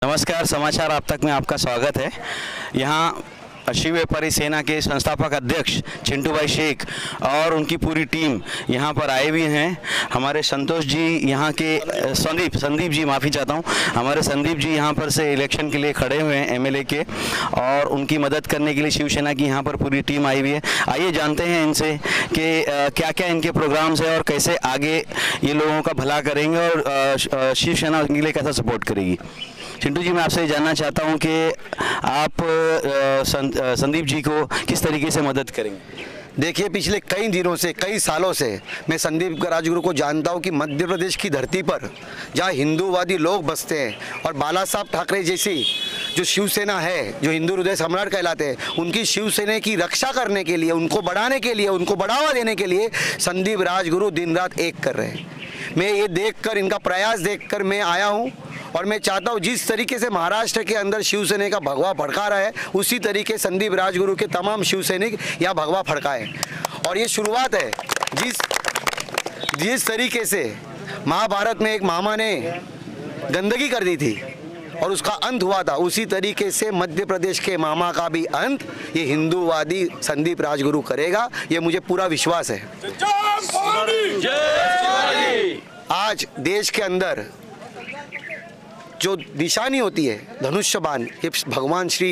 नमस्कार, समाचार आप तक में आपका स्वागत है। यहाँ अश्विनी व्यापारी सेना के संस्थापक अध्यक्ष चिंटू भाई शेख और उनकी पूरी टीम यहाँ पर आए हुए हैं। हमारे संतोष जी यहाँ के संदीप जी, माफ़ी चाहता हूँ, हमारे संदीप जी यहाँ पर से इलेक्शन के लिए खड़े हुए हैं एमएलए के, और उनकी मदद करने के लिए शिवसेना की यहाँ पर पूरी टीम आई हुई है। आइए जानते हैं इनसे कि क्या क्या इनके प्रोग्राम्स है और कैसे आगे ये लोगों का भला करेंगे और शिवसेना उनके लिए कैसा सपोर्ट करेगी। चिंटू जी, मैं आपसे जानना चाहता हूं कि आप संदीप जी को किस तरीके से मदद करेंगे। देखिए, पिछले कई दिनों से, कई सालों से मैं संदीप राजगुरु को जानता हूं कि मध्य प्रदेश की धरती पर जहां हिंदूवादी लोग बसते हैं और बाला साहब ठाकरे जैसी जो शिवसेना है, जो हिंदू हृदय सम्राट कहलाते हैं, उनकी शिवसेना की रक्षा करने के लिए, उनको बढ़ाने के लिए, उनको बढ़ावा देने के लिए संदीप राजगुरु दिन रात एक कर रहे हैं। मैं ये देखकर, इनका प्रयास देखकर मैं आया हूँ और मैं चाहता हूँ जिस तरीके से महाराष्ट्र के अंदर शिवसेना का भगवा फड़का रहा है, उसी तरीके संदीप राजगुरु के तमाम शिवसैनिक यहाँ भगवा फड़काएं। और ये शुरुआत है, जिस तरीके से महाभारत में एक मामा ने गंदगी कर दी थी और उसका अंत हुआ था, उसी तरीके से मध्य प्रदेश के मामा का भी अंत ये हिंदूवादी संदीप राजगुरु करेगा, ये मुझे पूरा विश्वास है। आज देश के अंदर जो निशानी होती है धनुष्य बाण, ये भगवान श्री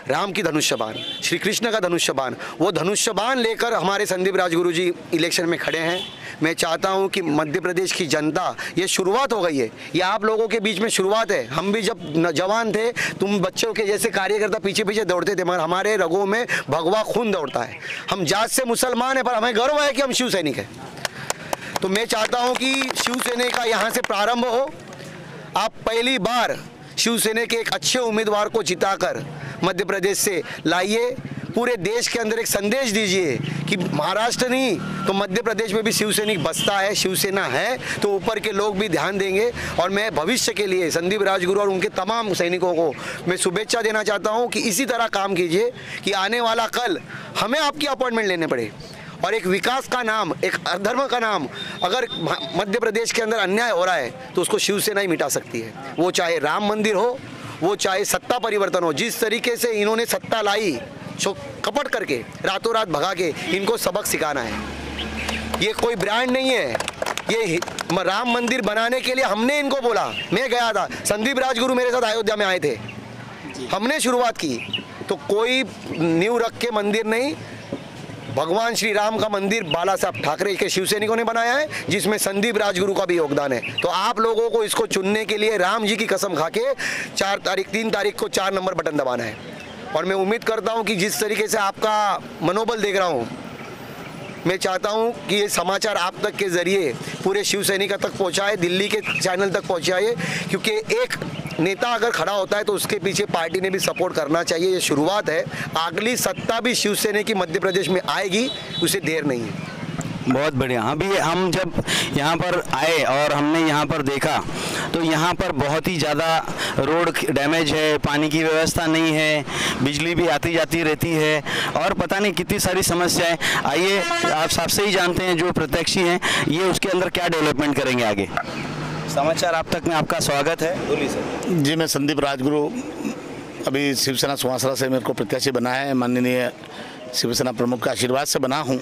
राम की धनुष्य बाण, श्री कृष्ण का धनुष्य बाण, वो धनुष्य बाण लेकर हमारे संदीप राजगुरु जी इलेक्शन में खड़े हैं। मैं चाहता हूं कि मध्य प्रदेश की जनता, ये शुरुआत हो गई है, ये आप लोगों के बीच में शुरुआत है। हम भी जब जवान थे, तुम बच्चों के जैसे कार्यकर्ता पीछे पीछे दौड़ते थे, मगर हमारे रगों में भगवा खून दौड़ता है। हम जात से मुसलमान हैं, पर हमें गर्व है कि हम शिव सैनिक हैं। तो मैं चाहता हूँ कि शिवसेना का यहाँ से प्रारंभ हो। आप पहली बार शिवसेना के एक अच्छे उम्मीदवार को जिताकर मध्य प्रदेश से लाइए, पूरे देश के अंदर एक संदेश दीजिए कि महाराष्ट्र नहीं तो मध्य प्रदेश में भी शिवसैनिक बसता है, शिवसेना है तो ऊपर के लोग भी ध्यान देंगे। और मैं भविष्य के लिए संदीप राजगुरु और उनके तमाम सैनिकों को मैं शुभेच्छा देना चाहता हूं कि इसी तरह काम कीजिए कि आने वाला कल हमें आपकी अपॉइंटमेंट लेने पड़े और एक विकास का नाम, एक अधर्म का नाम, अगर मध्य प्रदेश के अंदर अन्याय हो रहा है तो उसको शिवसेना ही मिटा सकती है। वो चाहे राम मंदिर हो, वो चाहे सत्ता परिवर्तन हो। जिस तरीके से इन्होंने सत्ता लाई, कपट करके रातों रात भगा के, इनको सबक सिखाना है। ये कोई ब्रांड नहीं है, ये राम मंदिर बनाने के लिए हमने इनको बोला। मैं गया था, संदीप राजगुरु मेरे साथ अयोध्या में आए थे, हमने शुरुआत की। तो कोई नींव रख के मंदिर नहीं, भगवान श्री राम का मंदिर बाला साहब ठाकरे के शिवसैनिकों ने बनाया है, जिसमें संदीप राजगुरु का भी योगदान है। तो आप लोगों को इसको चुनने के लिए राम जी की कसम खा के 3 तारीख को 4 नंबर बटन दबाना है। और मैं उम्मीद करता हूं कि जिस तरीके से आपका मनोबल देख रहा हूं, मैं चाहता हूं कि ये समाचार आप तक के जरिए पूरे शिवसैनिक तक पहुंचाए, दिल्ली के चैनल तक पहुंचाइए, क्योंकि एक नेता अगर खड़ा होता है तो उसके पीछे पार्टी ने भी सपोर्ट करना चाहिए। ये शुरुआत है, अगली सत्ता भी शिवसेना की मध्य प्रदेश में आएगी, उसे देर नहीं है। बहुत बढ़िया। अभी हम जब यहाँ पर आए और हमने यहाँ पर देखा तो यहाँ पर बहुत ही ज़्यादा रोड डैमेज है, पानी की व्यवस्था नहीं है, बिजली भी आती जाती रहती है और पता नहीं कितनी सारी समस्याएं। आइए आप सबसे ही जानते हैं, जो प्रत्यक्षी हैं, ये उसके अंदर क्या डेवलपमेंट करेंगे आगे। समाचार आप तक में आपका स्वागत है। बोलिए सर। जी, मैं संदीप राजगुरु अभी शिवसेना सुवासरा से मेरे को प्रत्याशी बना है, माननीय शिवसेना प्रमुख के आशीर्वाद से बना हूं।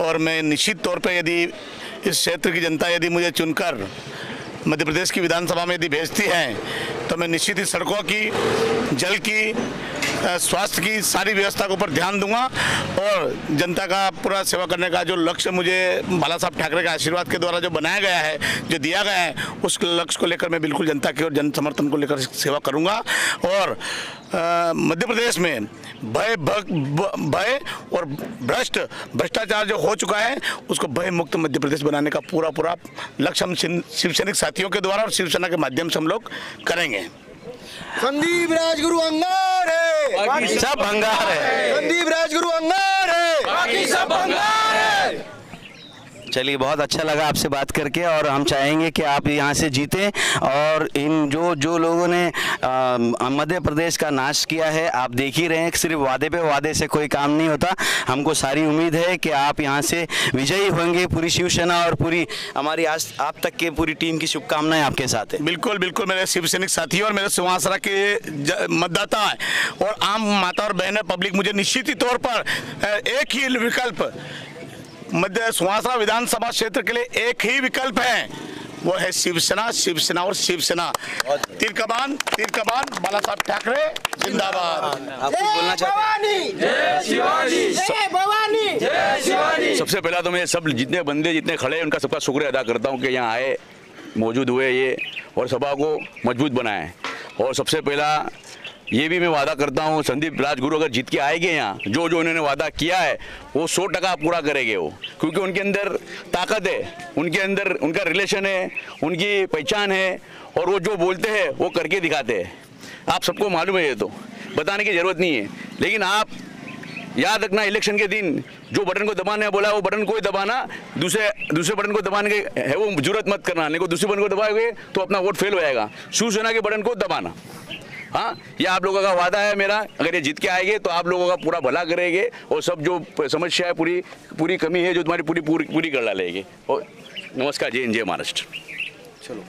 और मैं निश्चित तौर पे यदि इस क्षेत्र की जनता यदि मुझे चुनकर मध्य प्रदेश की विधानसभा में यदि भेजती है तो मैं निश्चित ही सड़कों की, जल की, स्वास्थ्य की सारी व्यवस्था के ऊपर ध्यान दूंगा और जनता का पूरा सेवा करने का जो लक्ष्य मुझे बाला साहब ठाकरे के आशीर्वाद के द्वारा जो बनाया गया है, जो दिया गया है, उस लक्ष्य को लेकर मैं बिल्कुल जनता की और जन समर्थन को लेकर सेवा करूंगा। और मध्य प्रदेश में भय और भ्रष्टाचार जो हो चुका है, उसको भय मुक्त मध्य प्रदेश बनाने का पूरा लक्ष्य हम शिवसैनिक साथियों के द्वारा और शिवसेना के माध्यम से हम लोग करेंगे। संदीप राजगुरु अंगार है, बाकी सब भंगार है। संदीप राजगुरु अंगार है, बाकी सब भंगार है। चलिए, बहुत अच्छा लगा आपसे बात करके और हम चाहेंगे कि आप यहाँ से जीतें और इन जो लोगों ने मध्य प्रदेश का नाश किया है, आप देख ही रहे हैं कि सिर्फ वादे पे वादे से कोई काम नहीं होता। हमको सारी उम्मीद है कि आप यहाँ से विजयी होंगे। पूरी शिवसेना और पूरी हमारी आज आप तक के पूरी टीम की शुभकामनाएं आपके साथ है। बिल्कुल बिल्कुल, मेरे शिवसैनिक साथी और मेरे सुवासरा के मतदाता हैं और आम माता और बहनें पब्लिक मुझे निश्चित ही तौर पर एक ही विकल्प मध्य सुवासरा विधानसभा क्षेत्र के लिए एक ही विकल्प है, वो है शिवसेना, शिवसेना और शिवसेना। तीर कमान बाला साहब ठाकरे जिंदाबाद। आप कुछ बोलना चाहते हैं? सबसे पहला तो मैं सब जितने बंदे जितने खड़े हैं उनका सबका शुक्रिया अदा करता हूं कि यहाँ आए, मौजूद हुए ये और सभा को मजबूत बनाए। और सबसे पहला ये भी मैं वादा करता हूँ, संदीप राजगुरु अगर जीत के आएंगे यहाँ, जो उन्होंने वादा किया है वो 100% पूरा करेंगे वो, क्योंकि उनके अंदर ताकत है, उनके अंदर उनका रिलेशन है, उनकी पहचान है और वो जो बोलते हैं वो करके दिखाते हैं। आप सबको मालूम है, ये तो बताने की ज़रूरत नहीं है। लेकिन आप याद रखना, इलेक्शन के दिन जो बटन को दबाने बोला वो बटन को ही दबाना, दूसरे बटन को दबाने के है वो जरूरत मत करना, नहीं को दूसरे बटन को दबाओगे तो अपना वोट फेल हो जाएगा। शिवसेना के बटन को दबाना, हाँ, ये आप लोगों का वादा है मेरा। अगर ये जीत के आएंगे तो आप लोगों का पूरा भला करेंगे और सब जो समस्या है, पूरी कमी है जो तुम्हारी पूरी कर डालेंगे। और नमस्कार, जय हिंद, जय महाराष्ट्र। चलो।